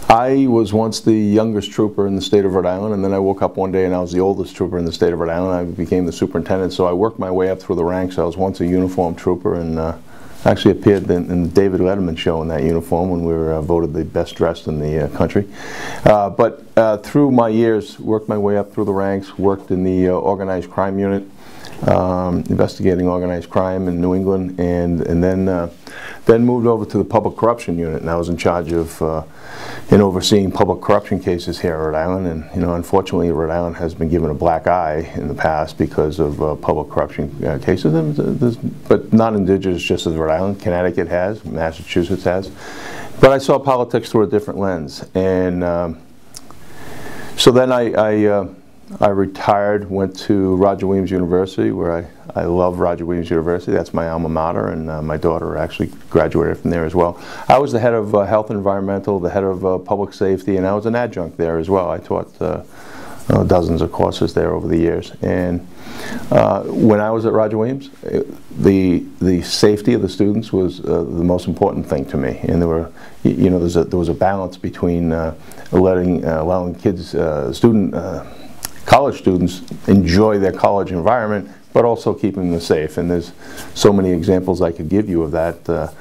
I was once the youngest trooper in the state of Rhode Island, and then I woke up one day and I was the oldest trooper in the state of Rhode Island. I became the superintendent, so I worked my way up through the ranks. I was once a uniformed trooper, and actually appeared in the David Letterman show in that uniform when we were voted the best dressed in the country. But through my years, worked my way up through the ranks, worked in the organized crime unit, investigating organized crime in New England, and then moved over to the public corruption unit, and I was in charge of overseeing public corruption cases here at Rhode Island. And unfortunately, Rhode Island has been given a black eye in the past because of public corruption cases. But not indigenous just as Rhode Island. Connecticut has, Massachusetts has. But I saw politics through a different lens, and so then I retired, went to Roger Williams University, where I love Roger Williams University. That's my alma mater, and my daughter actually graduated from there as well. I was the head of health and environmental, the head of public safety, and I was an adjunct there as well. I taught dozens of courses there over the years. And when I was at Roger Williams, the safety of the students was the most important thing to me. And there were, there was a balance between allowing kids, college students enjoy their college environment, but also keeping them safe. And there's so many examples I could give you of that.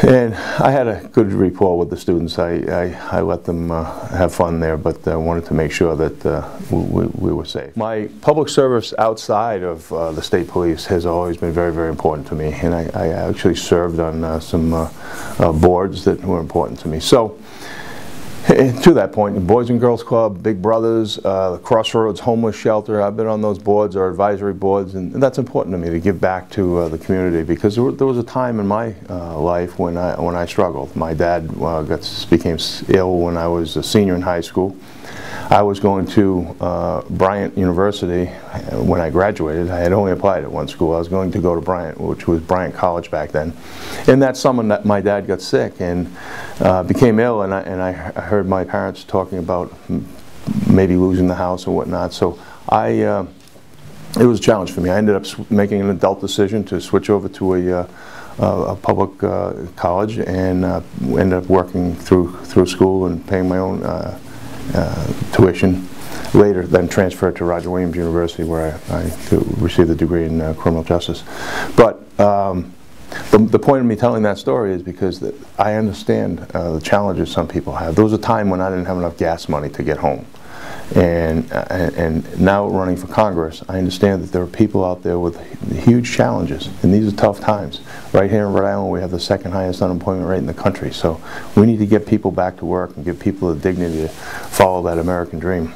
And I had a good rapport with the students. I let them have fun there, but I wanted to make sure that we were safe. My public service outside of the state police has always been very, very important to me. And I actually served on some boards that were important to me. So, to that point, the Boys and Girls Club, Big Brothers, the Crossroads Homeless Shelter, I've been on those boards or advisory boards, and that's important to me to give back to the community, because there was a time in my life when I struggled. My dad became ill when I was a senior in high school. I was going to Bryant University when I graduated. I had only applied at one school. I was going to go to Bryant, which was Bryant College back then. In that summer, my dad got sick and became ill, and I heard my parents talking about maybe losing the house or whatnot. So it was a challenge for me. I ended up making an adult decision to switch over to a public college, and ended up working through school and paying my own tuition. Later, then transferred to Roger Williams University, where I received a degree in criminal justice. But the point of me telling that story is because I understand the challenges some people have. There was a time when I didn't have enough gas money to get home. And now running for Congress, I understand that there are people out there with huge challenges, and these are tough times. Right here in Rhode Island, we have the second highest unemployment rate in the country, so we need to get people back to work and give people the dignity to follow that American dream.